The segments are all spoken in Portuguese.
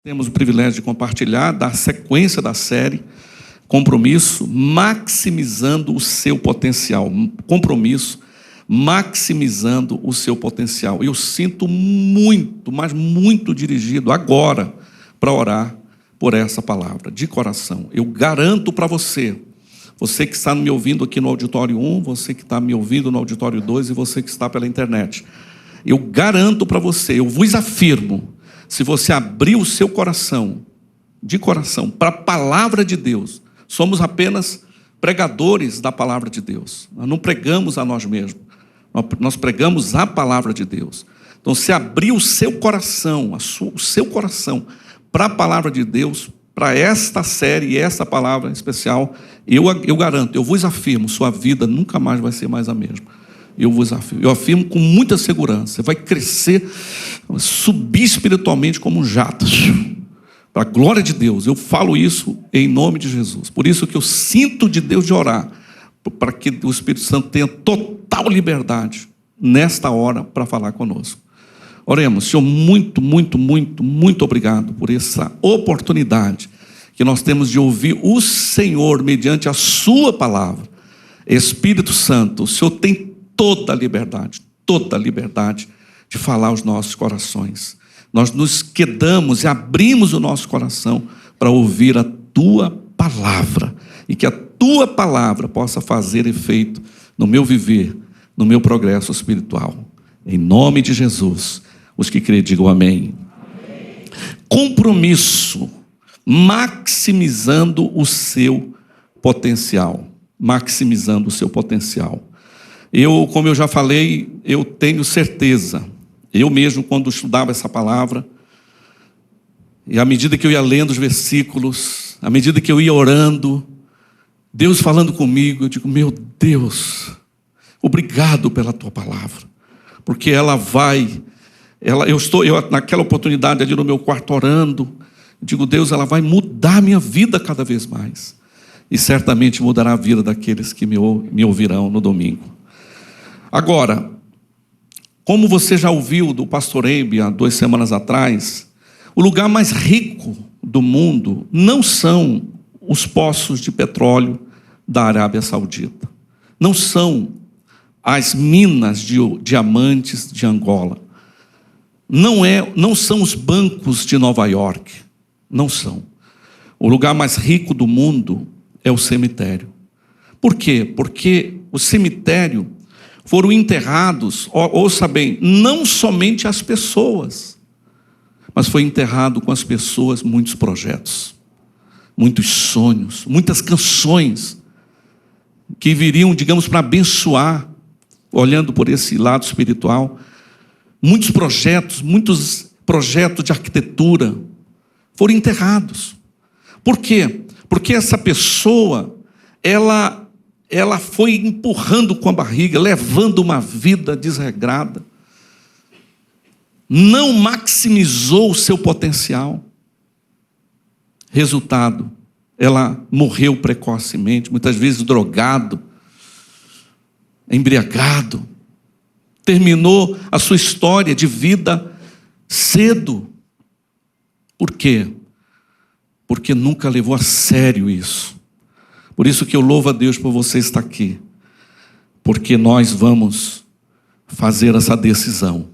Temos o privilégio de compartilhar da sequência da série Compromisso, maximizando o seu potencial. Compromisso, maximizando o seu potencial. Eu sinto muito, mas muito dirigido agora para orar por essa palavra, de coração. Eu garanto para você que está me ouvindo aqui no Auditório 1, você que está me ouvindo no Auditório 2 e você que está pela internet. Eu garanto para você, eu vos afirmo, se você abrir o seu coração, de coração, para a palavra de Deus, somos apenas pregadores da palavra de Deus. Nós não pregamos a nós mesmos, nós pregamos a palavra de Deus. Então, se abrir o seu coração, o seu coração, para a palavra de Deus, para esta série e essa palavra especial, eu garanto, eu vos afirmo, sua vida nunca mais vai ser mais a mesma. Eu afirmo com muita segurança, você vai crescer, subir espiritualmente como um jato, para a glória de Deus. Eu falo isso em nome de Jesus. Por isso que eu sinto de Deus de orar, para que o Espírito Santo tenha total liberdade nesta hora para falar conosco. Oremos. Senhor, muito, muito, muito, muito obrigado por essa oportunidade que nós temos de ouvir o Senhor mediante a sua palavra. Espírito Santo, o Senhor tem toda a liberdade de falar aos nossos corações. Nós nos quedamos e abrimos o nosso coração para ouvir a tua palavra e que a tua palavra possa fazer efeito no meu viver, no meu progresso espiritual. Em nome de Jesus, os que crêem digam amém. Amém. Compromisso, maximizando o seu potencial. Maximizando o seu potencial. Como eu já falei, eu tenho certeza, eu mesmo quando estudava essa palavra, e à medida que eu ia lendo os versículos, à medida que eu ia orando, Deus falando comigo, eu digo, meu Deus, obrigado pela tua palavra, porque eu naquela oportunidade ali no meu quarto orando, eu digo, Deus, ela vai mudar a minha vida cada vez mais, e certamente mudará a vida daqueles que me ouvirão no domingo. Agora, como você já ouviu do pastor Eibe há 2 semanas atrás, o lugar mais rico do mundo não são os poços de petróleo da Arábia Saudita. Não são as minas de diamantes de Angola. Não são os bancos de Nova York. Não são. O lugar mais rico do mundo é o cemitério. Por quê? Porque o cemitério foram enterrados, ouça bem, não somente as pessoas, mas foi enterrado com as pessoas muitos projetos, muitos sonhos, muitas canções que viriam, digamos, para abençoar, olhando por esse lado espiritual, muitos projetos de arquitetura foram enterrados. Por quê? Porque essa pessoa, ela foi empurrando com a barriga, levando uma vida desregrada, não maximizou o seu potencial. Resultado, ela morreu precocemente, muitas vezes drogado, embriagado, terminou a sua história de vida cedo. Por quê? Porque nunca levou a sério isso. Por isso que eu louvo a Deus por você estar aqui, porque nós vamos fazer essa decisão.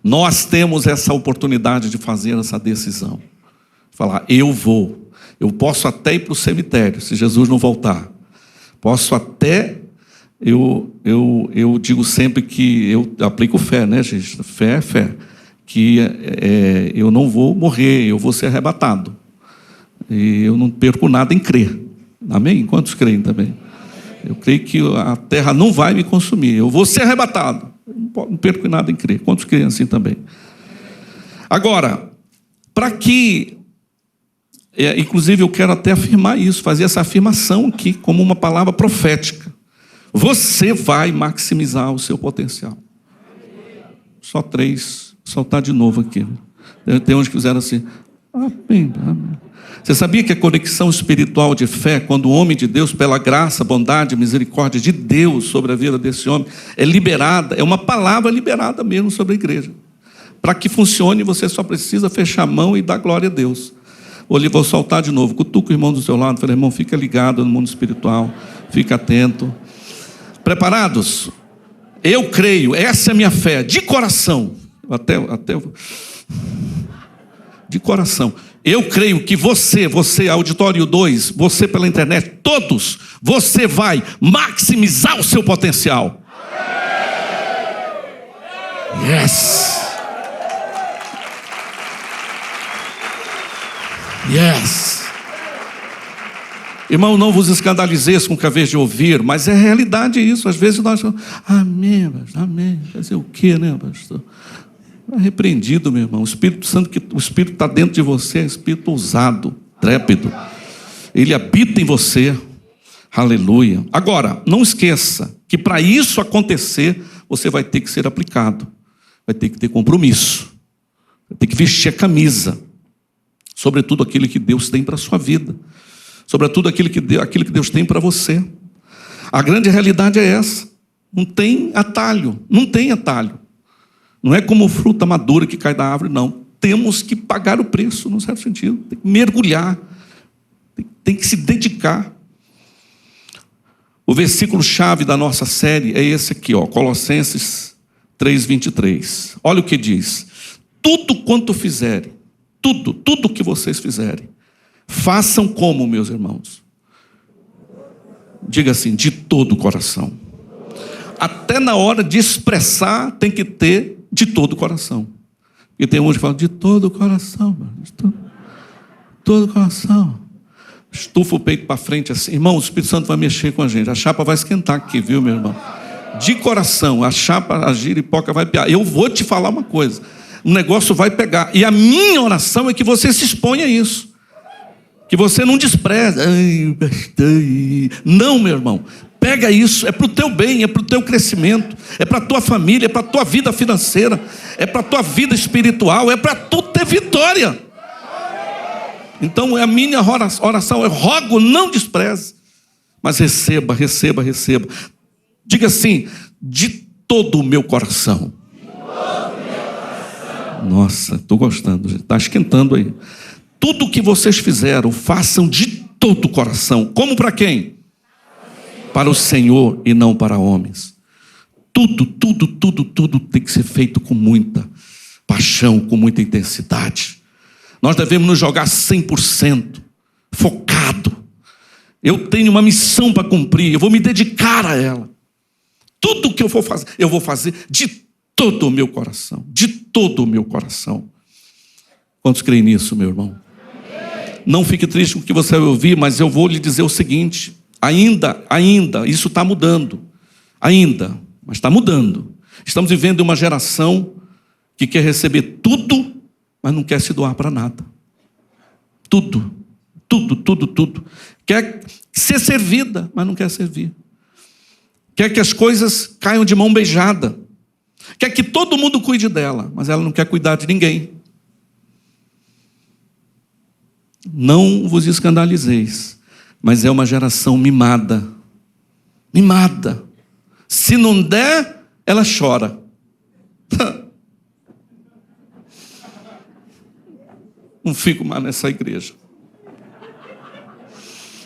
Nós temos essa oportunidade de fazer essa decisão. Falar, eu posso até ir para o cemitério, se Jesus não voltar. Posso até, eu digo sempre que eu aplico fé, né, gente? Fé é fé. Que eu não vou morrer, eu vou ser arrebatado. E eu não perco nada em crer. Amém? Quantos creem também? Eu creio que a terra não vai me consumir. Eu vou ser arrebatado. Não perco nada em crer. Quantos creem assim também? Agora, para que... inclusive eu quero até afirmar isso, fazer essa afirmação aqui como uma palavra profética. Você vai maximizar o seu potencial. Só 3. Soltar de novo aqui. Tem uns que fizeram assim. Amém, amém. Você sabia que a conexão espiritual de fé, quando o homem de Deus, pela graça, bondade e misericórdia de Deus sobre a vida desse homem, é liberada, é uma palavra liberada mesmo sobre a igreja. Para que funcione, você só precisa fechar a mão e dar glória a Deus. Vou soltar de novo. Cutuca o irmão do seu lado. Fala, irmão, fica ligado no mundo espiritual. Fica atento. Preparados? Eu creio. Essa é a minha fé. De coração. De coração. Eu creio que você, Auditório 2, você pela internet, todos, você vai maximizar o seu potencial. Yes. Yes. Irmão, não vos escandalizeis com o que haveis de ouvir, mas é realidade isso. Às vezes nós falamos, amém, amém. Fazer o quê, né, pastor? É repreendido, meu irmão. O Espírito Santo, o Espírito está dentro de você, é um Espírito ousado, trépido. Ele habita em você. Aleluia. Agora, não esqueça que para isso acontecer, você vai ter que ser aplicado. Vai ter que ter compromisso. Vai ter que vestir a camisa. Sobretudo aquilo que Deus tem para a sua vida. Sobretudo aquilo que Deus tem para você. A grande realidade é essa. Não tem atalho. Não tem atalho. Não é como fruta madura que cai da árvore, não. Temos que pagar o preço, num certo sentido. Tem que mergulhar. Tem que se dedicar. O versículo-chave da nossa série é esse aqui, ó, Colossenses 3:23. Olha o que diz. Tudo quanto fizerem, tudo que vocês fizerem, façam como, meus irmãos? Diga assim, de todo o coração. Até na hora de expressar, tem que ter de todo o coração. E tem uns que falam, de todo o coração, de todo o coração. Estufa o peito para frente assim. Irmão, o Espírito Santo vai mexer com a gente. A chapa vai esquentar aqui, viu, meu irmão? De coração, a chapa, a giripoca vai pegar. Eu vou te falar uma coisa. O negócio vai pegar. E a minha oração é que você se exponha a isso. Que você não despreze. Ai, não, meu irmão. Pega isso. É para o teu bem, é para o teu crescimento. É para a tua família, é para a tua vida financeira. É para a tua vida espiritual. É para tu ter vitória. Então é a minha oração. Eu rogo, não despreze. Mas receba. Diga assim, de todo o meu coração. Nossa, estou gostando, está esquentando aí. Tudo que vocês fizeram, façam de todo o coração. Como para quem? Para o Senhor e não para homens. Tudo tem que ser feito com muita paixão, com muita intensidade. Nós devemos nos jogar 100%, focado. Eu tenho uma missão para cumprir, eu vou me dedicar a ela. Tudo que eu vou fazer de todo o meu coração. De todo o meu coração. Quantos creem nisso, meu irmão? Não fique triste com o que você vai ouvir, mas eu vou lhe dizer o seguinte. Ainda, isso está mudando. Ainda, mas está mudando. Estamos vivendo uma geração que quer receber tudo, mas não quer se doar para nada. Tudo. Quer ser servida, mas não quer servir. Quer que as coisas caiam de mão beijada. Quer que todo mundo cuide dela, mas ela não quer cuidar de ninguém. Não vos escandalizeis, mas é uma geração mimada. Mimada. Se não der, ela chora. Não fico mais nessa igreja.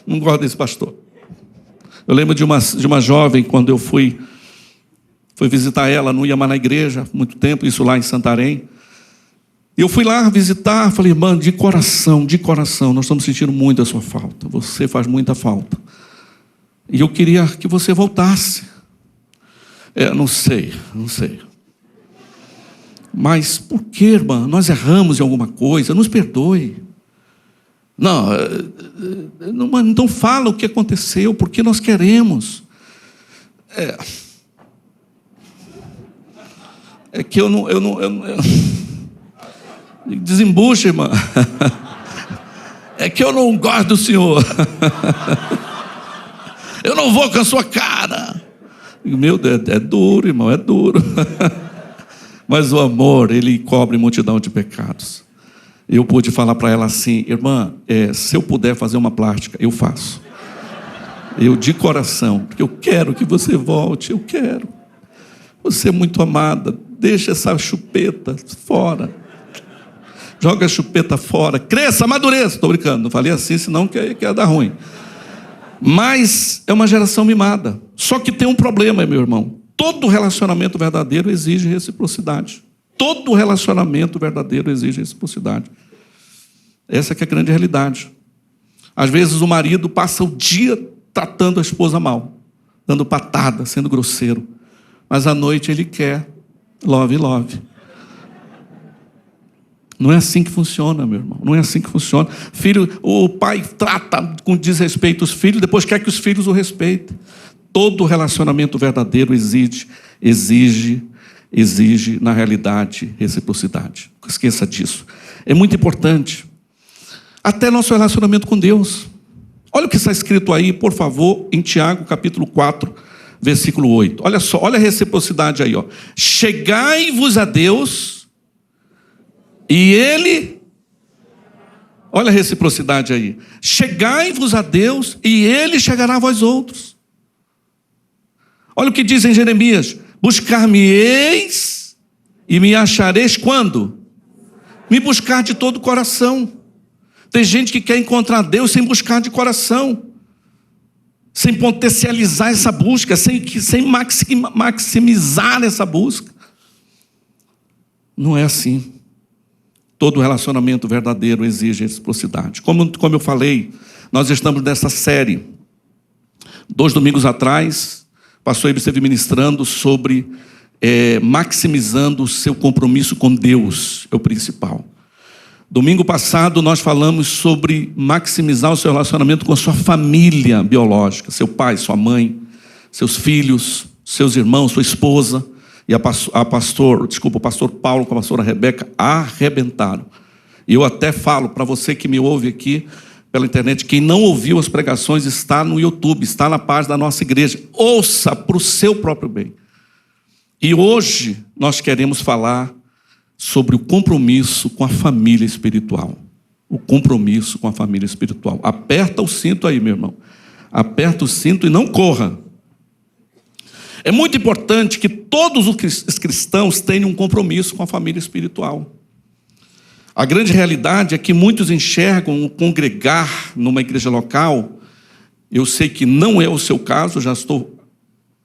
Não gosto desse pastor. Eu lembro de uma jovem, quando eu fui visitar ela, não ia mais na igreja há muito tempo, isso lá em Santarém. E eu fui lá visitar, falei, irmã, de coração, nós estamos sentindo muito a sua falta. Você faz muita falta. E eu queria que você voltasse. Não sei. Mas por que, irmã? Nós erramos em alguma coisa, nos perdoe. Não, então fala o que aconteceu, porque nós queremos. É que eu não desembucha, irmã. É que eu não gosto do senhor. Eu não vou com a sua cara. Meu Deus, é duro, irmão, é duro. Mas o amor, ele cobre multidão de pecados. Eu pude falar para ela assim, irmã, se eu puder fazer uma plástica, eu faço. Eu de coração, porque eu quero que você volte, eu quero. Você é muito amada. deixa essa chupeta fora. Joga a chupeta fora. Cresça, amadureça. Estou brincando, não falei assim, senão que ia dar ruim. Mas é uma geração mimada. Só que tem um problema, meu irmão. Todo relacionamento verdadeiro exige reciprocidade. Todo relacionamento verdadeiro exige reciprocidade. Essa que é a grande realidade. Às vezes o marido passa o dia tratando a esposa mal, dando patada, sendo grosseiro. Mas à noite ele quer love, love. Não é assim que funciona, meu irmão. Não é assim que funciona. Filho, o pai trata com desrespeito os filhos, depois quer que os filhos o respeitem. Todo relacionamento verdadeiro exige, na realidade, reciprocidade. Não esqueça disso. É muito importante. Até nosso relacionamento com Deus. Olha o que está escrito aí, por favor, em Tiago, capítulo 4, versículo 8. Olha só, olha a reciprocidade aí, ó. Chegai-vos a Deus, e Ele... Olha a reciprocidade aí. Chegai-vos a Deus, e Ele chegará a vós outros. Olha o que diz em Jeremias. Buscar-me-eis, e me achareis quando? Me buscar de todo o coração. Tem gente que quer encontrar Deus sem buscar de coração, sem potencializar essa busca, sem maximizar essa busca. Não é assim. Todo relacionamento verdadeiro exige reciprocidade. Como eu falei, nós estamos nessa série. 2 domingos atrás, o pastor Ibe esteve ministrando sobre maximizando o seu compromisso com Deus, é o principal. Domingo passado nós falamos sobre maximizar o seu relacionamento com a sua família biológica, seu pai, sua mãe, seus filhos, seus irmãos, sua esposa. E o pastor Paulo com a pastora Rebeca arrebentaram. E eu até falo para você que me ouve aqui pela internet, quem não ouviu as pregações está no YouTube, está na página da nossa igreja. Ouça para o seu próprio bem. E hoje nós queremos falar sobre o compromisso com a família espiritual. O compromisso com a família espiritual. Aperta o cinto aí, meu irmão. Aperta o cinto e não corra. É muito importante que todos os cristãos tenham um compromisso com a família espiritual. A grande realidade é que muitos enxergam o congregar numa igreja local. Eu sei que não é o seu caso, já estou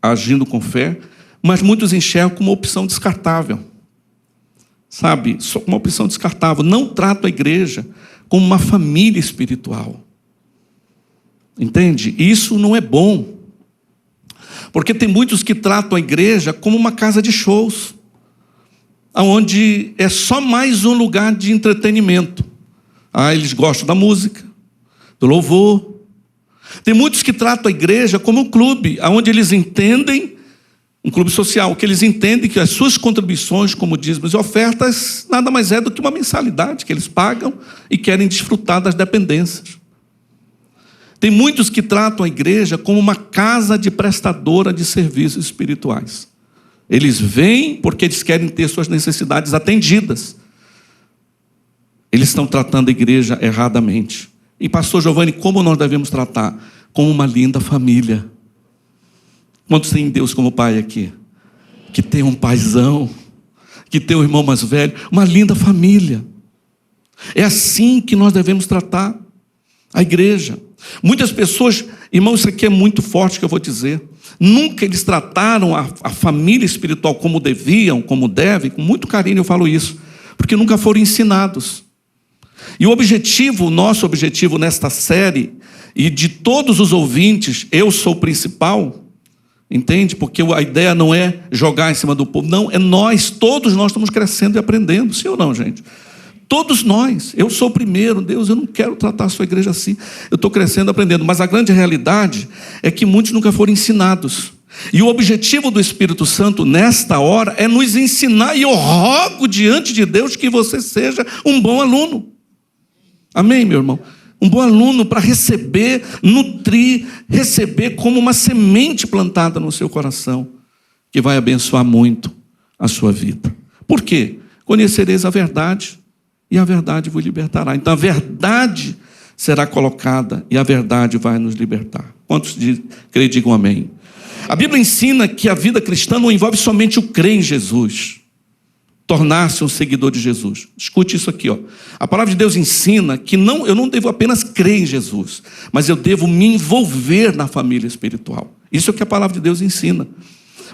agindo com fé, mas muitos enxergam como uma opção descartável. Sabe, só como uma opção descartável. Não tratam a igreja como uma família espiritual. Entende? Isso não é bom. Porque tem muitos que tratam a igreja como uma casa de shows, onde é só mais um lugar de entretenimento. Eles gostam da música, do louvor. Tem muitos que tratam a igreja como um clube, onde eles entendem, um clube social, que eles entendem que as suas contribuições, como dízimos e ofertas, nada mais é do que uma mensalidade que eles pagam e querem desfrutar das dependências. Tem muitos que tratam a igreja como uma casa de prestadora de serviços espirituais. Eles vêm porque eles querem ter suas necessidades atendidas. Eles estão tratando a igreja erradamente. E pastor Giovanni, como nós devemos tratar? Como uma linda família. Quantos tem Deus como pai aqui? Que tem um paizão, que tem um irmão mais velho, uma linda família. É assim que nós devemos tratar a igreja. Muitas pessoas, irmão, isso aqui é muito forte que eu vou dizer. Nunca eles trataram a família espiritual como deviam, como devem, com muito carinho eu falo isso, porque nunca foram ensinados. E o nosso objetivo nesta série, e de todos os ouvintes, eu sou o principal, entende? Porque a ideia não é jogar em cima do povo, não, todos nós estamos crescendo e aprendendo, sim ou não, gente? Todos nós, eu sou o primeiro, Deus, eu não quero tratar a sua igreja assim, eu estou crescendo, aprendendo, mas a grande realidade é que muitos nunca foram ensinados, e o objetivo do Espírito Santo nesta hora é nos ensinar, e eu rogo diante de Deus que você seja um bom aluno, amém, meu irmão? Um bom aluno para receber, nutrir, receber como uma semente plantada no seu coração, que vai abençoar muito a sua vida. Por quê? Conhecereis a verdade, e a verdade vos libertará. Então a verdade será colocada e a verdade vai nos libertar. Quantos creem, digam amém. A Bíblia ensina que a vida cristã não envolve somente o crer em Jesus. tornar-se um seguidor de Jesus. Escute isso aqui, ó. A palavra de Deus ensina que eu não devo apenas crer em Jesus, mas eu devo me envolver na família espiritual. Isso é o que a palavra de Deus ensina.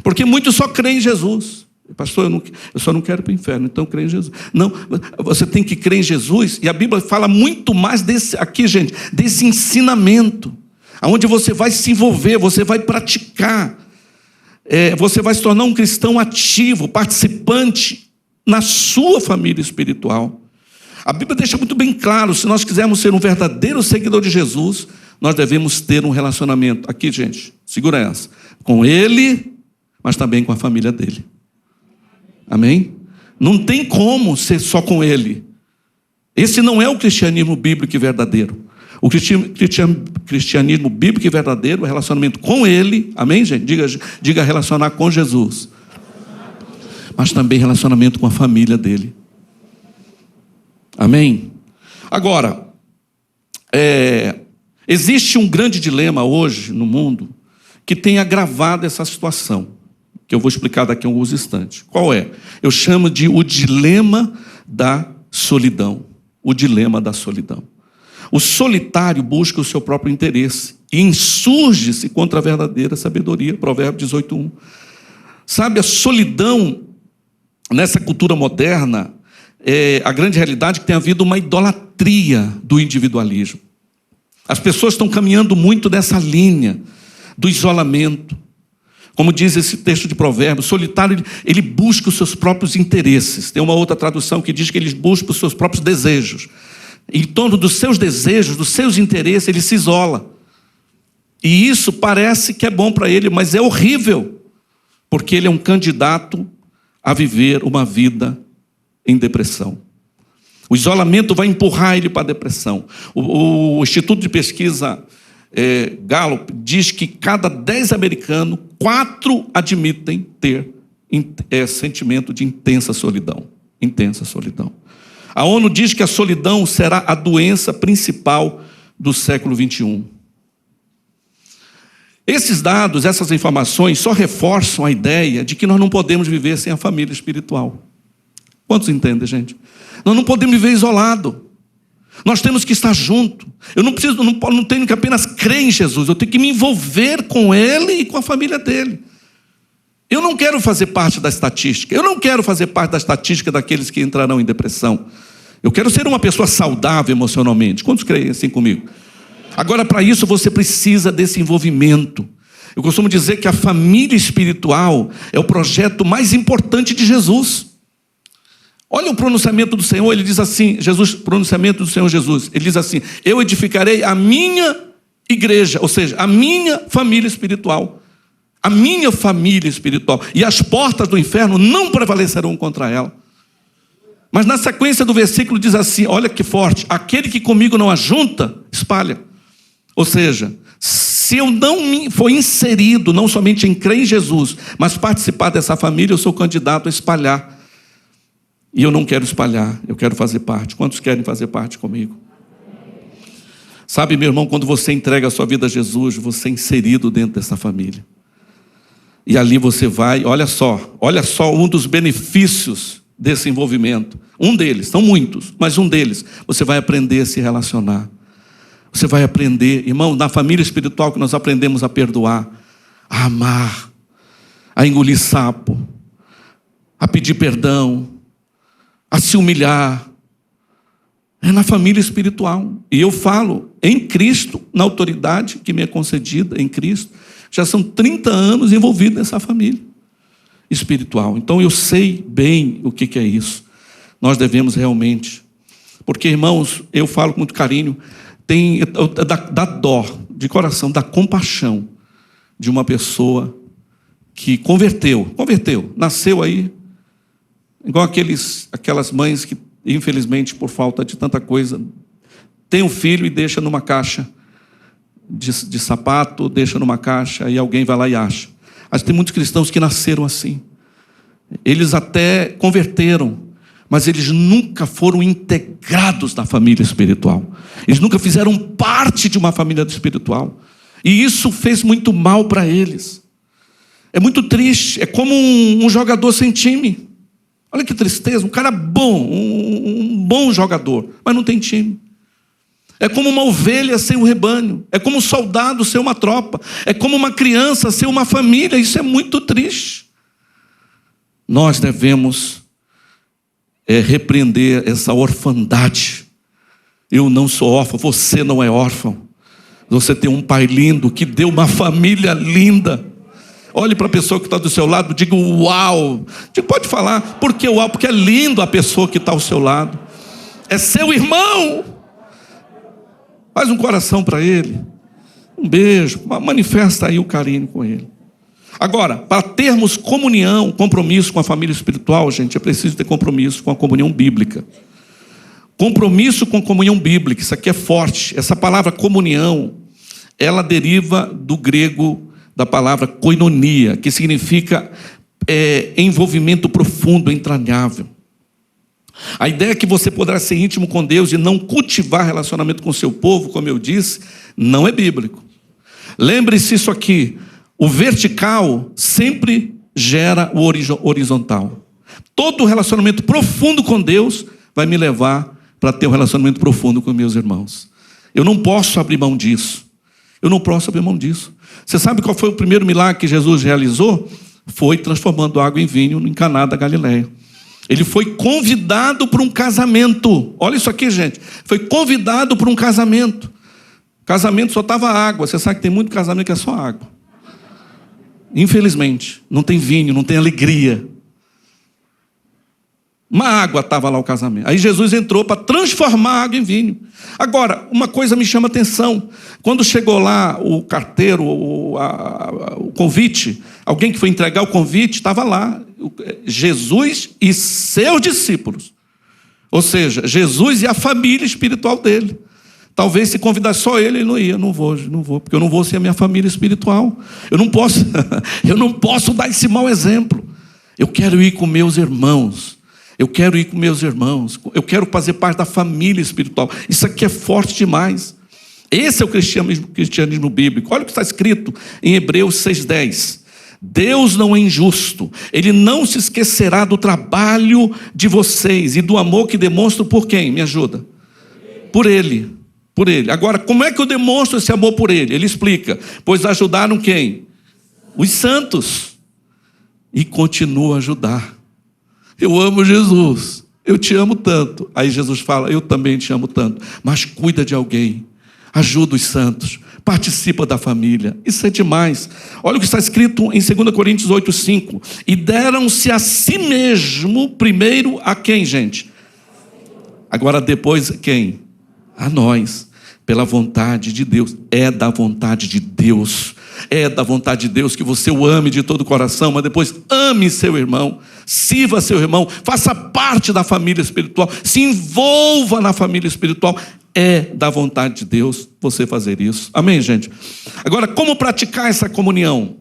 Porque muitos só creem em Jesus. Pastor, eu só não quero ir para o inferno, então creio em Jesus. Não, você tem que crer em Jesus, e a Bíblia fala muito mais desse ensinamento, onde você vai se envolver, você vai praticar, você vai se tornar um cristão ativo, participante na sua família espiritual. A Bíblia deixa muito bem claro, se nós quisermos ser um verdadeiro seguidor de Jesus, nós devemos ter um relacionamento, aqui gente, segura essa, com Ele, mas também com a família dele. Amém? Não tem como ser só com Ele. Esse não é o cristianismo bíblico e verdadeiro. O cristianismo bíblico e verdadeiro é relacionamento com Ele. Amém, gente? Diga relacionar com Jesus. Mas também relacionamento com a família dele. Amém? Agora, existe um grande dilema hoje no mundo que tem agravado essa situação, que eu vou explicar daqui a alguns instantes. Qual é? Eu chamo de o dilema da solidão. O dilema da solidão. O solitário busca o seu próprio interesse e insurge-se contra a verdadeira sabedoria. Provérbio 18:1. Sabe, a solidão, nessa cultura moderna, a grande realidade é que tem havido uma idolatria do individualismo. As pessoas estão caminhando muito nessa linha do isolamento. Como diz esse texto de Provérbios, o solitário, ele busca os seus próprios interesses. Tem uma outra tradução que diz que ele busca os seus próprios desejos. Em torno dos seus desejos, dos seus interesses, ele se isola. E isso parece que é bom para ele, mas é horrível, porque ele é um candidato a viver uma vida em depressão. O isolamento vai empurrar ele para a depressão. O Instituto de Pesquisa Gallup diz que cada 10 americanos, 4 admitem ter sentimento de intensa solidão. Intensa solidão. A ONU diz que a solidão será a doença principal do século 21. Esses dados, essas informações só reforçam a ideia de que nós não podemos viver sem a família espiritual. Quantos entendem, gente? Nós não podemos viver isolado. Nós temos que estar junto. Eu não tenho que apenas crer em Jesus, eu tenho que me envolver com Ele e com a família dele. Eu não quero fazer parte da estatística. Eu não quero fazer parte da estatística daqueles que entrarão em depressão. Eu quero ser uma pessoa saudável emocionalmente. Quantos creem assim comigo? Agora, para isso, você precisa desse envolvimento. Eu costumo dizer que a família espiritual é o projeto mais importante de Jesus. Olha o pronunciamento do Senhor, ele diz assim, pronunciamento do Senhor Jesus, ele diz assim: eu edificarei a minha igreja, ou seja, a minha família espiritual. A minha família espiritual. E as portas do inferno não prevalecerão contra ela. Mas na sequência do versículo diz assim, olha que forte: aquele que comigo não ajunta, espalha. Ou seja, se eu não for inserido, não somente em crer em Jesus, mas participar dessa família, eu sou candidato a espalhar. E eu não quero espalhar, eu quero fazer parte. Quantos querem fazer parte comigo? Sabe, meu irmão, quando você entrega a sua vida a Jesus, você é inserido dentro dessa família. E ali você vai, olha só um dos benefícios desse envolvimento. Um deles, são muitos, mas um deles, você vai aprender a se relacionar. Você vai aprender, irmão, na família espiritual que nós aprendemos a perdoar, a amar, a engolir sapo, a pedir perdão, a se humilhar. É na família espiritual. E eu falo em Cristo, na autoridade que me é concedida em Cristo. Já são 30 anos envolvido nessa família espiritual. Então eu sei bem o que é isso. Nós devemos realmente. Porque, irmãos, eu falo com muito carinho, dá dó, de coração, dá compaixão de uma pessoa que converteu, nasceu aí, igual aquelas mães que, infelizmente, por falta de tanta coisa, tem um filho e deixa numa caixa de sapato, deixa numa caixa e alguém vai lá e acha. Mas tem muitos cristãos que nasceram assim. Eles até converteram, mas eles nunca foram integrados na família espiritual. Eles nunca fizeram parte de uma família espiritual. E isso fez muito mal para eles. É muito triste. É como um jogador sem time. Olha que tristeza, um cara bom, um bom jogador, mas não tem time. É como uma ovelha sem um rebanho, é como um soldado sem uma tropa, é como uma criança sem uma família. Isso é muito triste. Nós devemos repreender essa orfandade. Eu não sou órfão, você não é órfão. Você tem um pai lindo que deu uma família linda. Olhe para a pessoa que está do seu lado, diga uau. Pode falar, por que uau? Porque é lindo a pessoa que está ao seu lado. É seu irmão. Faz um coração para ele. Um beijo, manifesta aí o carinho com ele. Agora, para termos comunhão, compromisso com a família espiritual, gente, é preciso ter compromisso com a comunhão bíblica. Compromisso com a comunhão bíblica, isso aqui é forte. Essa palavra comunhão, ela deriva do grego da palavra koinonia, que significa envolvimento profundo, entranhável. A ideia é que você poderá ser íntimo com Deus e não cultivar relacionamento com o seu povo, como eu disse, não é bíblico. Lembre-se isso aqui, o vertical sempre gera o horizontal. Todo relacionamento profundo com Deus vai me levar para ter um relacionamento profundo com meus irmãos. Eu não posso abrir mão disso. Você sabe qual foi o primeiro milagre que Jesus realizou? Foi transformando água em vinho em Caná da Galileia. Ele foi convidado para um casamento. Olha isso aqui, gente. Foi convidado para um casamento. Casamento só estava água. Você sabe que tem muito casamento que é só água. Infelizmente. Não tem vinho, não tem alegria. Uma água estava lá o casamento. Aí Jesus entrou para transformar a água em vinho. Agora, uma coisa me chama a atenção. Quando chegou lá o carteiro, o convite, alguém que foi entregar o convite, estava lá. Jesus e seus discípulos. Ou seja, Jesus e a família espiritual dele. Talvez se convidasse só ele não ia. Não vou, porque eu não vou ser a minha família espiritual. Eu não posso dar esse mau exemplo. Eu quero ir com meus irmãos. Eu quero fazer parte da família espiritual. Isso aqui é forte demais. Esse é o cristianismo bíblico. Olha o que está escrito em Hebreus 6,10. Deus não é injusto. Ele não se esquecerá do trabalho de vocês e do amor que demonstram por quem? Me ajuda. Por Ele. Agora, como é que eu demonstro esse amor por Ele? Ele explica. Pois ajudaram quem? Os santos. E continua a ajudar. Eu amo Jesus, eu te amo tanto. Aí Jesus fala, eu também te amo tanto. Mas cuida de alguém, ajuda os santos, participa da família. Isso é demais. Olha o que está escrito em 2 Coríntios 8,5. E deram-se a si mesmo, primeiro a quem, gente? Agora depois quem? A nós, pela vontade de Deus. É da vontade de Deus. É da vontade de Deus que você o ame de todo o coração, mas depois ame seu irmão, sirva seu irmão, faça parte da família espiritual, se envolva na família espiritual. É da vontade de Deus você fazer isso. Amém, gente? Agora, como praticar essa comunhão?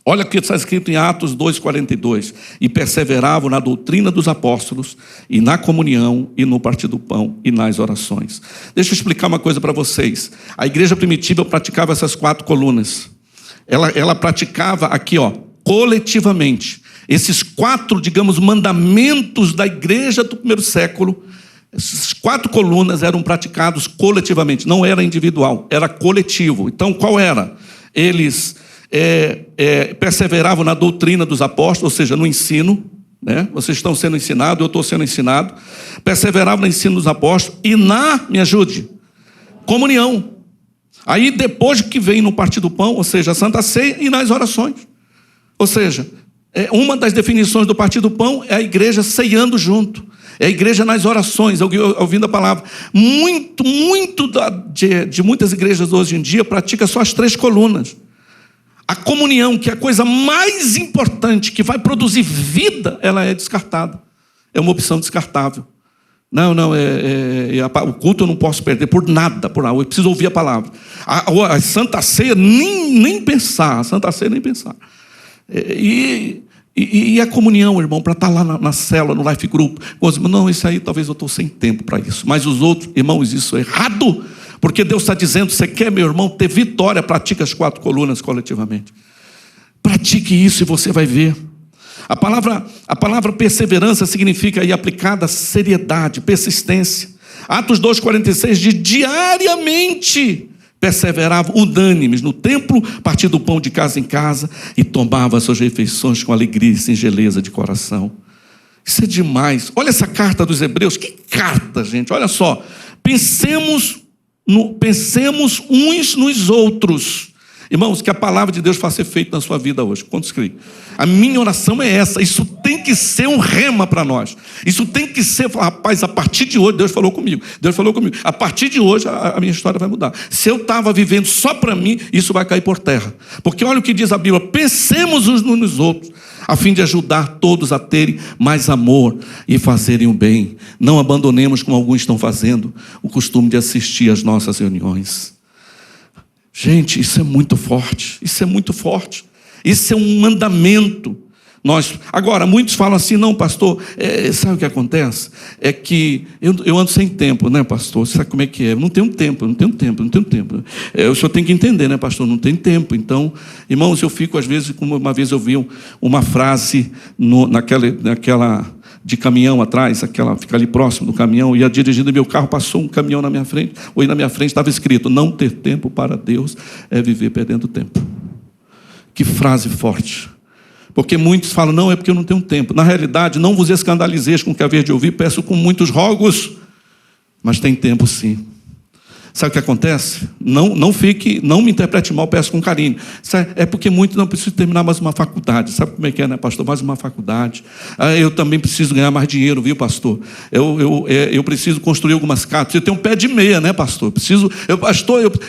Olha o que está escrito em Atos 2,42. E perseveravam na doutrina dos apóstolos, e na comunhão, e no partir do pão, e nas orações. Deixa eu explicar uma coisa para vocês. A igreja primitiva praticava essas 4 colunas. Ela praticava aqui, coletivamente. Esses 4, mandamentos da igreja do primeiro século, essas 4 colunas eram praticados coletivamente. Não era individual, era coletivo. Então, qual era? Eles perseveravam na doutrina dos apóstolos, ou seja, no ensino, né? Vocês estão sendo ensinados, eu estou sendo ensinado. Perseveravam no ensino dos apóstolos e me ajude, comunhão. Aí depois que vem no partir do pão, ou seja, a Santa Ceia, e nas orações. Ou seja, uma das definições do partir do pão é a igreja ceiando junto. É a igreja nas orações, ouvindo a palavra. Muito de muitas igrejas hoje em dia pratica só as 3 colunas. A comunhão, que é a coisa mais importante, que vai produzir vida, ela é descartada. É uma opção descartável. O culto eu não posso perder por nada. Eu preciso ouvir a palavra. A Santa Ceia, nem pensar. A Santa Ceia, nem pensar. E a comunhão, irmão, para estar lá na célula, no life group. Não, isso aí talvez eu estou sem tempo para isso. Mas os outros, irmãos, isso é errado. Porque Deus está dizendo, você quer, meu irmão, ter vitória, pratica as 4 colunas coletivamente. Pratique isso e você vai ver. A palavra perseverança significa aí aplicada seriedade, persistência. Atos 2,46 diz: diariamente perseveravam unânimes no templo, partindo o pão de casa em casa e tomavam as suas refeições com alegria e singeleza de coração. Isso é demais. Olha essa carta dos Hebreus, que carta, gente, olha só. Pensemos uns nos outros. Irmãos, que a palavra de Deus faça efeito na sua vida hoje. Quantos creem? A minha oração é essa. Isso tem que ser um rema para nós. Isso tem que ser, rapaz, a partir de hoje, Deus falou comigo. A partir de hoje, a minha história vai mudar. Se eu estava vivendo só para mim, isso vai cair por terra. Porque olha o que diz a Bíblia: pensemos uns nos outros, a fim de ajudar todos a terem mais amor e fazerem o bem. Não abandonemos, como alguns estão fazendo, o costume de assistir às nossas reuniões. Gente, isso é muito forte, isso é muito forte. Isso é um mandamento. Agora, muitos falam assim: não, pastor, sabe o que acontece? É que eu ando sem tempo, né, pastor? Sabe como é que é? Eu não tenho tempo. O senhor tem que entender, né, pastor? Não tem tempo. Então, irmãos, eu fico, às vezes, como uma vez eu vi uma frase naquela de caminhão atrás, fica ali próximo do caminhão, ia dirigindo meu carro, passou um caminhão na minha frente, ou na minha frente estava escrito: não ter tempo para Deus é viver perdendo tempo. Que frase forte. Porque muitos falam: não, é porque eu não tenho tempo. Na realidade, não vos escandalizeis com o que haver de ouvir, peço com muitos rogos, mas tem tempo sim. Sabe o que acontece? Não me interprete mal, peço com carinho. É porque muitos não precisam terminar mais uma faculdade. Sabe como é que é, né, pastor? Mais uma faculdade. Eu também preciso ganhar mais dinheiro, viu, pastor? Eu preciso construir algumas casas. Eu tenho um pé de meia, né, pastor?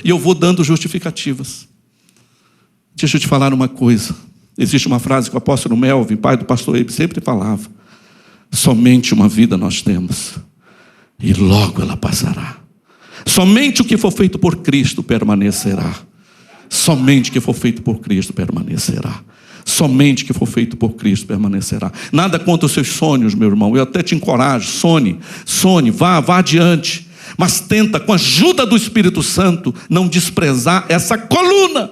E eu vou dando justificativas. Deixa eu te falar uma coisa. Existe uma frase que o apóstolo Melvin, pai do pastor Eibe, sempre falava: somente uma vida nós temos, e logo ela passará. Somente o que for feito por Cristo permanecerá. Somente o que for feito por Cristo permanecerá. Somente o que for feito por Cristo permanecerá. Nada contra os seus sonhos, meu irmão. Eu até te encorajo. Sonhe, vá adiante. Mas tenta, com a ajuda do Espírito Santo, não desprezar essa coluna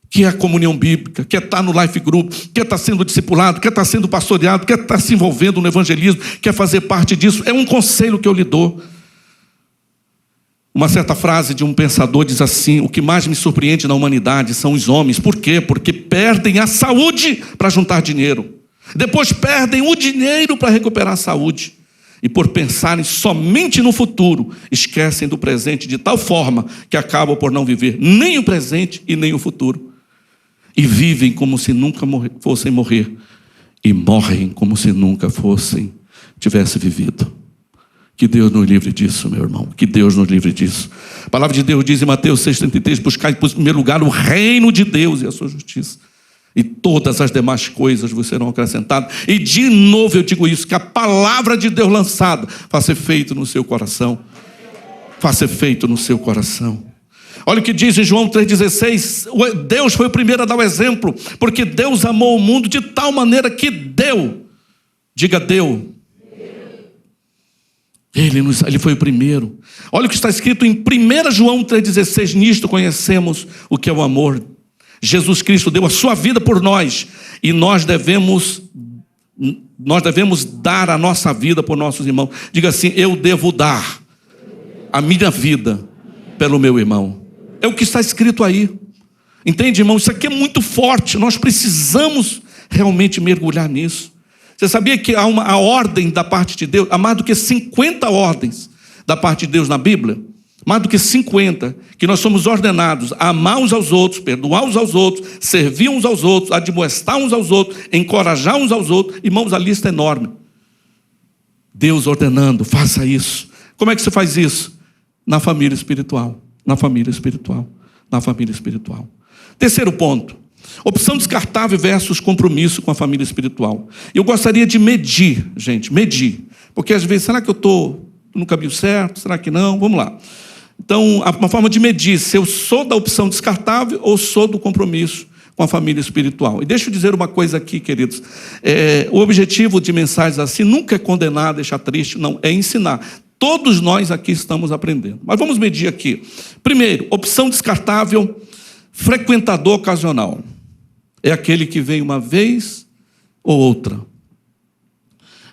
que é a comunhão bíblica, que é estar no life group, que é estar sendo discipulado, que é estar sendo pastoreado, que é estar se envolvendo no evangelismo, que é fazer parte disso. É um conselho que eu lhe dou. Uma certa frase de um pensador diz assim: o que mais me surpreende na humanidade são os homens. Por quê? Porque perdem a saúde para juntar dinheiro. Depois perdem o dinheiro para recuperar a saúde. E por pensarem somente no futuro, esquecem do presente de tal forma que acabam por não viver nem o presente e nem o futuro. E vivem como se nunca fossem morrer. E morrem como se nunca tivessem vivido. Que Deus nos livre disso, meu irmão. Que Deus nos livre disso. A palavra de Deus diz em Mateus 6,33: buscai em primeiro lugar o reino de Deus e a sua justiça, e todas as demais coisas vos serão acrescentadas. E de novo eu digo isso: que a palavra de Deus lançada faça efeito no seu coração. Faça efeito no seu coração. Olha o que diz em João 3,16: Deus foi o primeiro a dar o exemplo, porque Deus amou o mundo de tal maneira que deu. Diga: deu. Ele foi o primeiro. Olha o que está escrito em 1 João 3,16: nisto conhecemos o que é o amor. Jesus Cristo deu a sua vida por nós, e nós devemos dar a nossa vida por nossos irmãos. Diga assim: eu devo dar a minha vida pelo meu irmão. É o que está escrito aí. Entende, irmão? Isso aqui é muito forte. Nós precisamos realmente mergulhar nisso. Você sabia que há a ordem da parte de Deus? Há mais do que 50 ordens da parte de Deus na Bíblia. Mais do que 50. Que nós somos ordenados a amar uns aos outros, perdoar uns aos outros, servir uns aos outros, admoestar uns aos outros, encorajar uns aos outros. Irmãos, a lista é enorme. Deus ordenando: faça isso. Como é que você faz isso? Na família espiritual. Na família espiritual. Na família espiritual. Terceiro ponto: opção descartável versus compromisso com a família espiritual. Eu gostaria de medir, gente, porque às vezes, será que eu estou no caminho certo? Será que não? Vamos lá. Então, uma forma de medir se eu sou da opção descartável ou sou do compromisso com a família espiritual. E deixa eu dizer uma coisa aqui, queridos. O objetivo de mensagens assim nunca é condenar, deixar triste, não, é ensinar. Todos nós aqui estamos aprendendo. Mas vamos medir aqui. Primeiro, opção descartável: frequentador ocasional. É aquele que vem uma vez ou outra.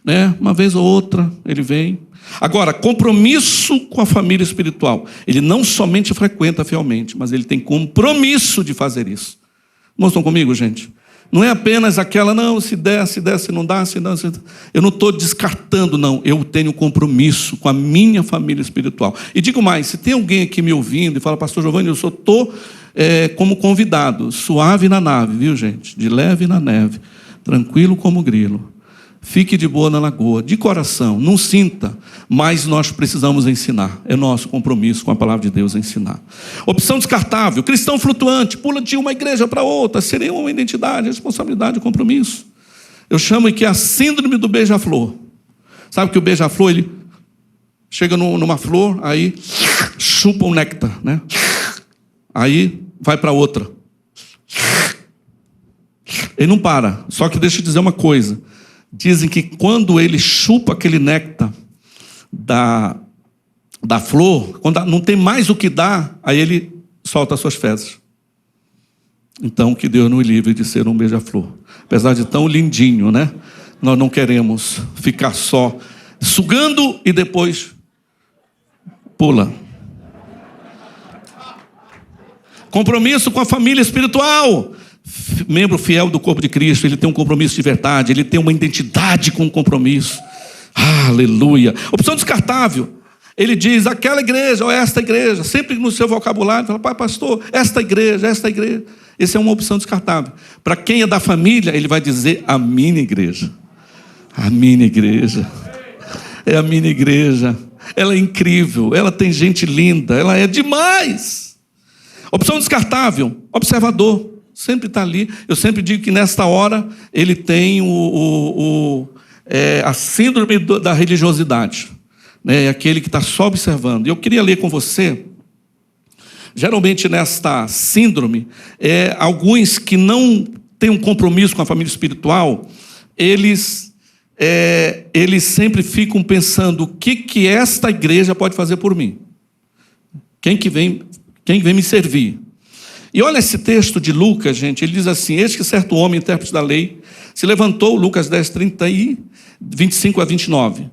Né? Uma vez ou outra ele vem. Agora, compromisso com a família espiritual. Ele não somente frequenta fielmente, mas ele tem compromisso de fazer isso. Não estão comigo, gente? Não é apenas aquela, não, se der, se não dá, se não... Eu não estou descartando, não. Eu tenho compromisso com a minha família espiritual. E digo mais, se tem alguém aqui me ouvindo e fala, pastor Giovanni, eu só estou como convidado, suave na nave, viu, gente? De leve na neve, tranquilo como grilo. Fique de boa na lagoa, de coração, não sinta, mas nós precisamos ensinar. É nosso compromisso com a palavra de Deus ensinar. Opção descartável, cristão flutuante, pula de uma igreja para outra, seria uma identidade, responsabilidade e compromisso. Eu chamo que é a síndrome do beija-flor. Sabe que o beija-flor, ele chega numa flor, aí chupa o néctar, né? Aí vai para outra. Ele não para, só que deixa eu dizer uma coisa. Dizem que quando ele chupa aquele néctar da flor, quando não tem mais o que dar, aí ele solta as suas fezes. Então, que Deus nos livre de ser um beija-flor. Apesar de tão lindinho, né? Nós não queremos ficar só sugando e depois pula. Compromisso com a família espiritual. Membro fiel do corpo de Cristo, ele tem um compromisso de verdade, ele tem uma identidade com compromisso. Aleluia. Opção descartável. Ele diz aquela igreja ou esta igreja, sempre no seu vocabulário, fala, pai, pastor, esta igreja. Essa é uma opção descartável. Para quem é da família, ele vai dizer a minha igreja. A minha igreja. É a minha igreja. Ela é incrível, ela tem gente linda, ela é demais. Opção descartável, observador. Sempre está ali. Eu sempre digo que nesta hora ele tem a síndrome da religiosidade, né? É aquele que está só observando. Eu queria ler com você. Geralmente nesta síndrome, alguns que não têm um compromisso com a família espiritual, eles sempre ficam pensando o que esta igreja pode fazer por mim. Quem vem me servir? E olha esse texto de Lucas, gente, ele diz assim, eis que certo homem, intérprete da lei, se levantou, Lucas 10, 25 a 29,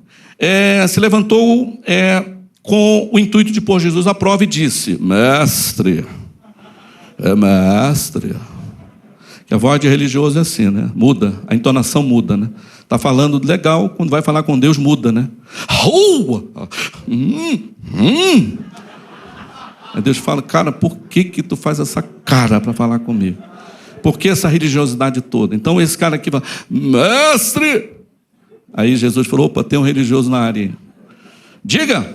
se levantou com o intuito de pôr Jesus à prova e disse, mestre, que a voz de religioso é assim, né? Muda, a entonação muda, né? Está falando legal, quando vai falar com Deus muda, né? Aí Deus fala, cara, por que tu faz essa cara para falar comigo? Por que essa religiosidade toda? Então esse cara aqui fala, mestre! Aí Jesus falou, opa, tem um religioso na área. Diga,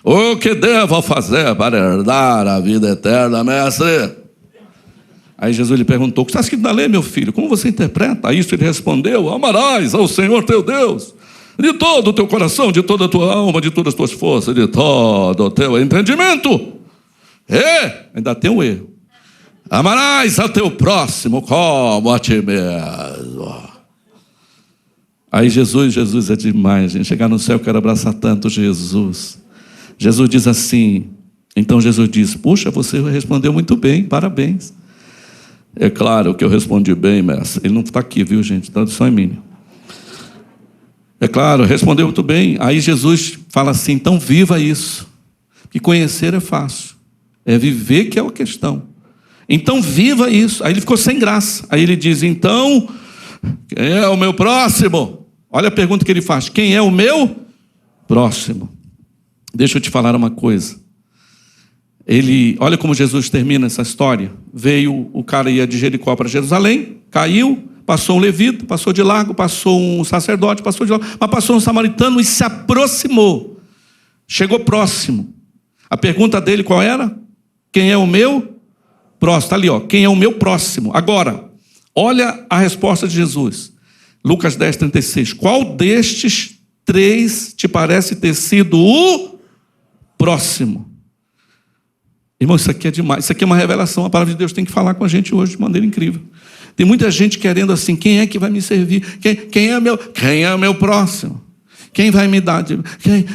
o que devo fazer para herdar a vida eterna, mestre? Aí Jesus lhe perguntou, o que está escrito na lei, meu filho? Como você interpreta? A isso ele respondeu, amarás ao Senhor teu Deus, de todo o teu coração, de toda a tua alma, de todas as tuas forças, de todo o teu entendimento. Ainda tem um erro. Amarás ao teu próximo como a ti mesmo. Aí Jesus é demais, gente. Chegar no céu, eu quero abraçar tanto Jesus. Jesus diz assim, então Jesus diz, puxa, você respondeu muito bem, parabéns. É claro que eu respondi bem, mestre. Ele não está aqui, viu, gente? Tradução em mínimo. É claro, respondeu muito bem. Aí Jesus fala assim, então viva isso. Que conhecer é fácil. É viver que é a questão. Então viva isso. Aí ele ficou sem graça. Aí ele diz, então, quem é o meu próximo? Olha a pergunta que ele faz. Quem é o meu próximo? Deixa eu te falar uma coisa. Olha como Jesus termina essa história. Veio, o cara ia de Jericó para Jerusalém, caiu, passou um levita, passou de largo, passou um sacerdote, passou de largo, mas passou um samaritano e se aproximou. Chegou próximo. A pergunta dele qual era? Quem é o meu próximo? Está ali, ó. Quem é o meu próximo? Agora, olha a resposta de Jesus. Lucas 10, 36. Qual destes três te parece ter sido o próximo? Irmão, isso aqui é demais. Isso aqui é uma revelação. A palavra de Deus tem que falar com a gente hoje de maneira incrível. Tem muita gente querendo assim, quem é que vai me servir? Quem é o meu próximo? Quem vai me dar? Quem?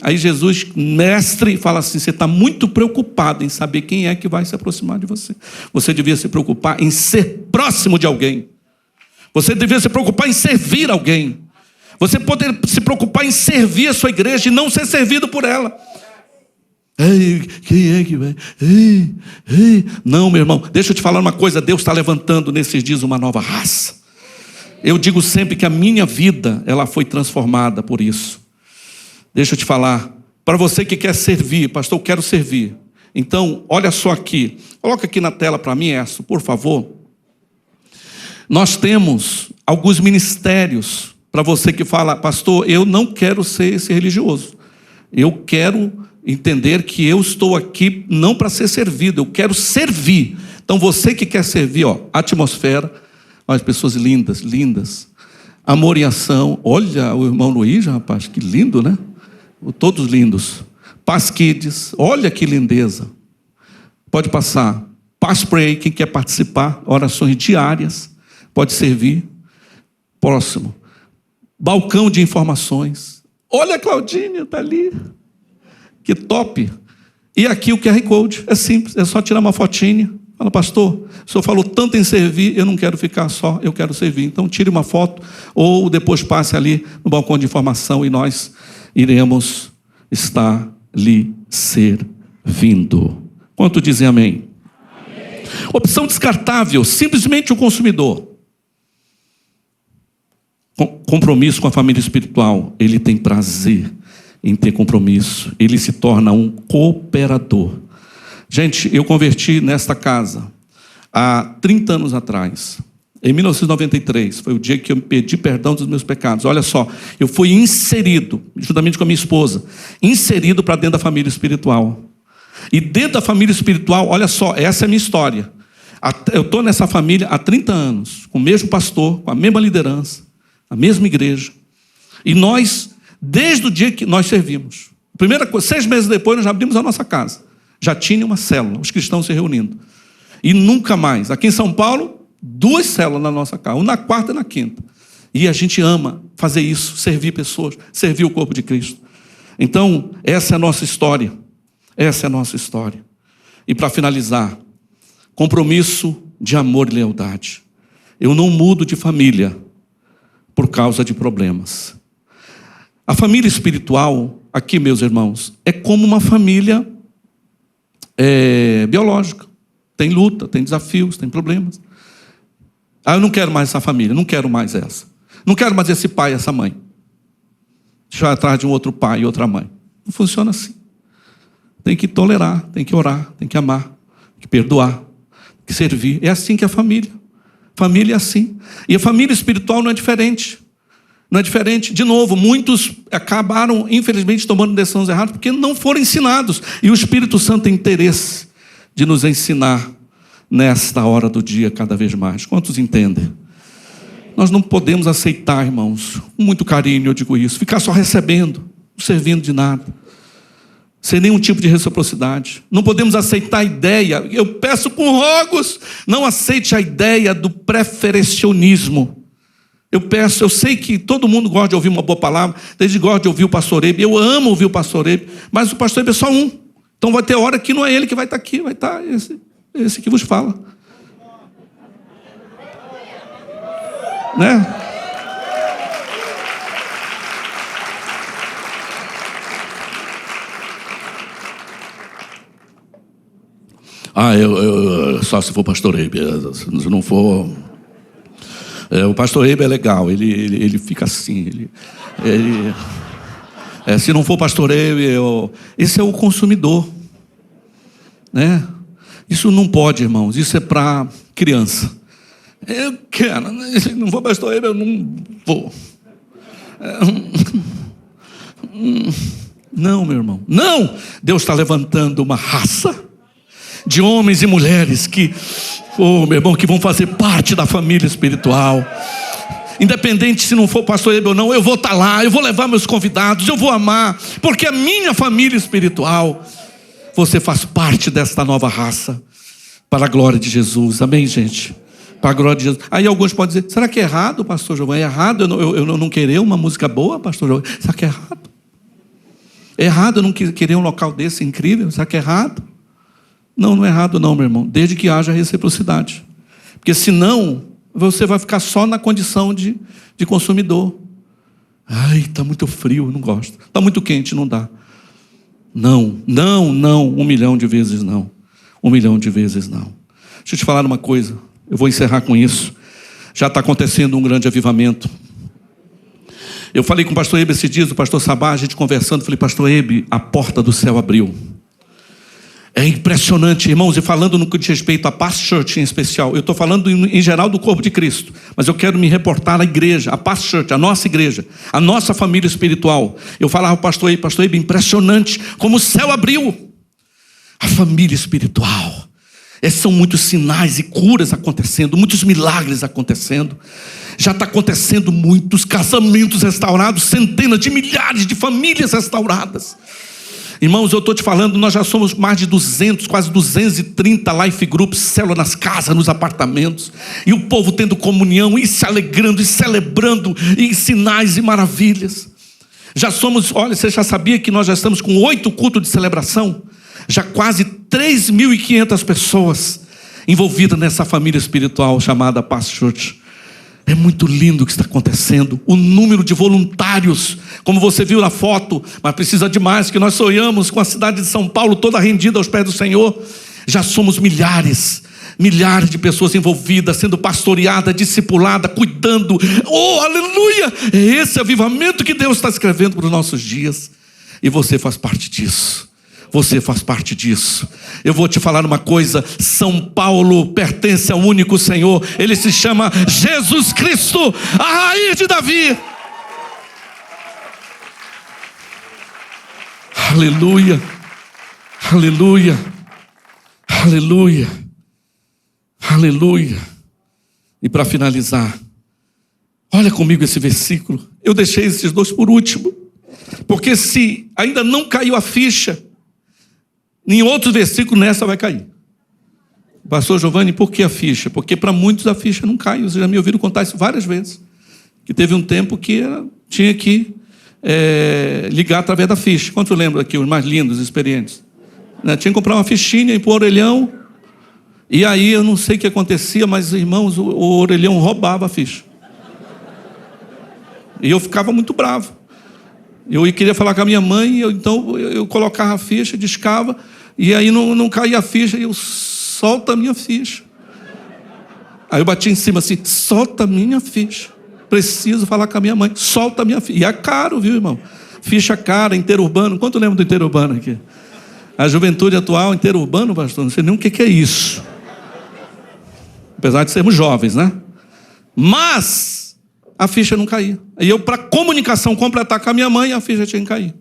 Aí Jesus, mestre, fala assim, você está muito preocupado em saber quem é que vai se aproximar de você. Você devia se preocupar em ser próximo de alguém. Você deveria se preocupar em servir alguém. Você poderia se preocupar em servir a sua igreja e não ser servido por ela. Ei, quem é que vai? Ei. Não, meu irmão, deixa eu te falar uma coisa. Deus está levantando nesses dias uma nova raça. Eu digo sempre que a minha vida, ela foi transformada por isso. Deixa eu te falar, para você que quer servir, pastor, eu quero servir. Então, olha só aqui, coloca aqui na tela para mim essa, por favor. Nós temos alguns ministérios para você que fala, pastor, eu não quero ser esse religioso. Eu quero entender que eu estou aqui não para ser servido, eu quero servir. Então, você que quer servir, ó, atmosfera, as pessoas lindas, lindas. Amor em ação. Olha o irmão Luiz, rapaz, que lindo, né? Todos lindos. Paz Kids, olha que lindeza. Pode passar. Paz Pray, quem quer participar, orações diárias, pode servir. Próximo. Balcão de informações. Olha a Claudinha, está ali. Que top. E aqui o QR Code, é simples, é só tirar uma fotinha. Fala, pastor, o senhor falou tanto em servir, eu não quero ficar só, eu quero servir. Então tire uma foto ou depois passe ali no balcão de informação e nós iremos estar lhe servindo. Quanto dizem amém? Amém. Opção descartável, simplesmente o consumidor. Compromisso com a família espiritual, ele tem prazer em ter compromisso, ele se torna um cooperador. Gente, eu converti nesta casa há 30 anos atrás, em 1993, foi o dia que eu pedi perdão dos meus pecados. Olha só, eu fui inserido, juntamente com a minha esposa, inserido para dentro da família espiritual. E dentro da família espiritual, olha só, essa é a minha história. Eu estou nessa família há 30 anos, com o mesmo pastor, com a mesma liderança, a mesma igreja. E nós, desde o dia que nós servimos, primeira coisa, 6 meses depois nós já abrimos a nossa casa. Já tinha uma célula, os cristãos se reunindo. E nunca mais. Aqui em São Paulo, 2 células na nossa casa, uma na quarta e na quinta. E a gente ama fazer isso, servir pessoas, servir o corpo de Cristo. Então, essa é a nossa história. Essa é a nossa história. E para finalizar, compromisso de amor e lealdade. Eu não mudo de família por causa de problemas. A família espiritual, aqui, meus irmãos, é como uma família biológica. Tem luta, tem desafios, tem problemas. Eu não quero mais essa família, não quero mais essa. Não quero mais esse pai e essa mãe. Deixa eu ir atrás de um outro pai e outra mãe. Não funciona assim. Tem que tolerar, tem que orar, tem que amar, tem que perdoar, tem que servir. É assim que é a família. Família é assim. E a família espiritual não é diferente. Não é diferente. De novo, muitos acabaram, infelizmente, tomando decisões erradas porque não foram ensinados. E o Espírito Santo tem interesse de nos ensinar nesta hora do dia cada vez mais. Quantos entendem? Nós não podemos aceitar, irmãos, com muito carinho eu digo isso, ficar só recebendo, não servindo de nada, sem nenhum tipo de reciprocidade. Não podemos aceitar a ideia, eu peço com rogos, não aceite a ideia do preferencionismo. Eu sei que todo mundo gosta de ouvir uma boa palavra, desde gosta de ouvir o pastor Ebe, eu amo ouvir o pastor Ebe, mas o pastor Ebe é só um. Então vai ter hora que não é ele que vai estar aqui, vai estar esse que vos fala. Né? Eu só se for pastor Ebe, se não for... o pastor Ebe é legal, ele fica assim, se não for pastor Ebe, esse é o consumidor, né? Isso não pode, irmãos, isso é para criança. Eu quero, se não for pastor Ebe, eu não vou. Não, meu irmão, não! Deus está levantando uma raça de homens e mulheres que, meu irmão, que vão fazer parte da família espiritual. Independente se não for pastor Ebe ou não, eu vou estar lá, eu vou levar meus convidados, eu vou amar, porque a minha família espiritual, você faz parte desta nova raça, para a glória de Jesus, amém, gente? Para a glória de Jesus. Aí alguns podem dizer, será que é errado, pastor Giovanni? É errado eu não querer uma música boa, pastor Giovanni? Será que é errado? É errado eu não querer um local desse incrível? Será que é errado? Não, não é errado não, meu irmão, desde que haja reciprocidade. Porque senão, Você vai ficar só na condição de consumidor. Ai, está muito frio, não gosto. Está muito quente, não dá. Não, 1 milhão de vezes não. 1 milhão de vezes não. Deixa eu te falar uma coisa, eu vou encerrar com isso. Já está acontecendo um grande avivamento. Eu falei com o pastor Ebe esses dias, o pastor Sabá, a gente conversando, falei, pastor Ebe, a porta do céu abriu. É impressionante, irmãos, e falando no que diz respeito à Past Church em especial, eu estou falando em geral do corpo de Cristo, mas eu quero me reportar à igreja, à Past Church, a nossa igreja, a nossa família espiritual. Eu falava ao pastor Ebe, impressionante como o céu abriu. A família espiritual. São muitos sinais e curas acontecendo, muitos milagres acontecendo. Já está acontecendo muitos casamentos restaurados, centenas de milhares de famílias restauradas. Irmãos, eu estou te falando, nós já somos mais de 200, quase 230 life groups, célula nas casas, nos apartamentos. E o povo tendo comunhão, e se alegrando, e celebrando, e sinais e maravilhas. Já somos, olha, você já sabia que nós já estamos com 8 cultos de celebração? Já quase 3.500 pessoas envolvidas nessa família espiritual chamada Past Church. É muito lindo o que está acontecendo. O número de voluntários, como você viu na foto, mas precisa de mais, que nós sonhamos com a cidade de São Paulo toda rendida aos pés do Senhor. Já somos milhares de pessoas envolvidas, sendo pastoreada, discipulada, cuidando. Oh, aleluia! É esse avivamento que Deus está escrevendo para os nossos dias. E você faz parte disso. Você faz parte disso. Eu vou te falar uma coisa: São Paulo pertence ao único Senhor. Ele se chama Jesus Cristo, a raiz de Davi. Aleluia, aleluia, aleluia, aleluia. E para finalizar, olha comigo esse versículo. Eu deixei esses 2 por último, porque se ainda não caiu a ficha, em outro versículo nessa vai cair. Pastor Giovanni, por que a ficha? Porque para muitos a ficha não cai. Vocês já me ouviram contar isso várias vezes. Que teve um tempo que tinha que ligar através da ficha. Quantos lembram aqui, os mais lindos, experientes? Tinha que comprar uma fichinha e pôr o orelhão. E aí eu não sei o que acontecia, mas irmãos, o orelhão roubava a ficha. E eu ficava muito bravo. Eu queria falar com a minha mãe, então eu colocava a ficha, discava, e aí não caía a ficha, e eu solta a minha ficha. Aí eu bati em cima assim, solta a minha ficha. Preciso falar com a minha mãe, solta a minha ficha. E é caro, viu, irmão? Ficha cara, interurbano. Quanto lembra do interurbano aqui? A juventude atual, interurbano, pastor, não sei nem o que é isso. Apesar de sermos jovens, né? Mas a ficha não caía. E eu, para comunicação completar com a minha mãe, a ficha tinha que cair.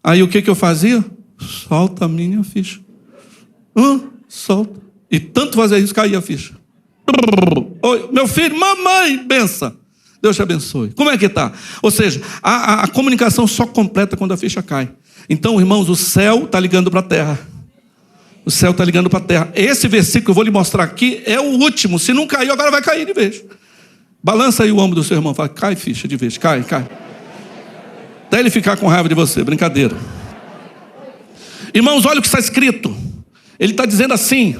Aí o que eu fazia? Solta a minha ficha. Solta. E tanto fazia isso, caía a ficha. Oi, meu filho, mamãe, benção. Deus te abençoe. Como é que está? Ou seja, a comunicação só completa quando a ficha cai. Então, irmãos, o céu está ligando para a terra. O céu está ligando para a terra. Esse versículo que eu vou lhe mostrar aqui é o último. Se não caiu, agora vai cair de vez. Balança aí o ombro do seu irmão. Fala, cai ficha de vez, cai. Até ele ficar com raiva de você, brincadeira. Irmãos, olha o que está escrito. Ele está dizendo assim: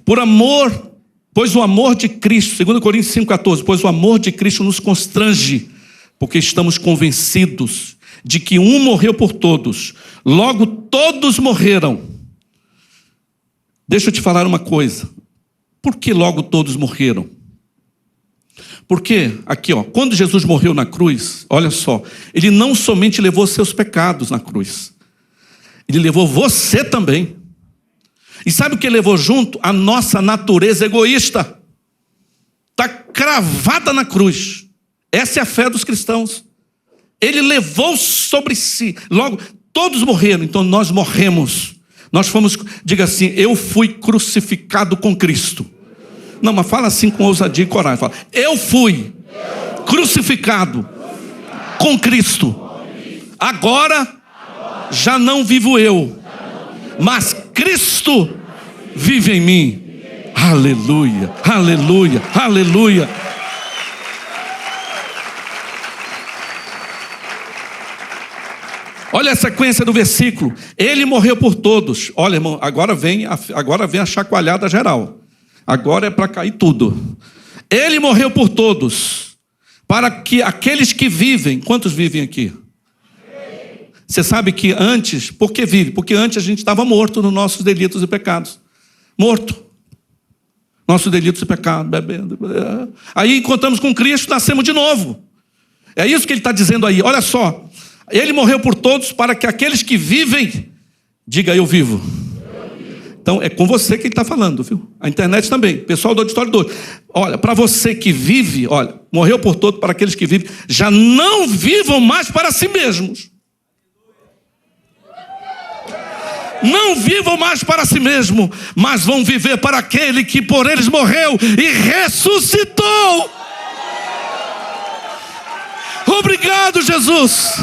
pois o amor de Cristo, 2 Coríntios 5,14, pois o amor de Cristo nos constrange, porque estamos convencidos de que um morreu por todos, logo todos morreram. Deixa eu te falar uma coisa. Por que logo todos morreram? Porque, aqui quando Jesus morreu na cruz, olha só, ele não somente levou seus pecados na cruz, ele levou você também. E sabe o que ele levou junto? A nossa natureza egoísta. Está cravada na cruz. Essa é a fé dos cristãos. Ele levou sobre si. Logo, todos morreram, então nós morremos. Nós fomos, diga assim, eu fui crucificado com Cristo. Não, mas fala assim com ousadia e coragem. Fala, eu fui crucificado com Cristo. Agora já não vivo eu, mas Cristo vive em mim. Aleluia, aleluia, aleluia. Olha a sequência do versículo. Ele morreu por todos. Olha, irmão, agora vem a chacoalhada geral. Agora é para cair tudo. Ele morreu por todos, para que aqueles que vivem, quantos vivem aqui? Você sabe que antes, por que vive? Porque antes a gente estava morto nos nossos delitos e pecados. Morto. Nossos delitos e pecados, bebendo. Aí encontramos com Cristo, nascemos de novo. É isso que ele está dizendo aí. Olha só. Ele morreu por todos para que aqueles que vivem, diga eu vivo. Então é com você que ele está falando, viu? A internet também, pessoal do auditório 2. Olha, para você que vive, olha, morreu por todos para aqueles que vivem, já não vivam mais para si mesmos. Não vivam mais para si mesmo, mas vão viver para aquele que por eles morreu e ressuscitou. Obrigado, Jesus.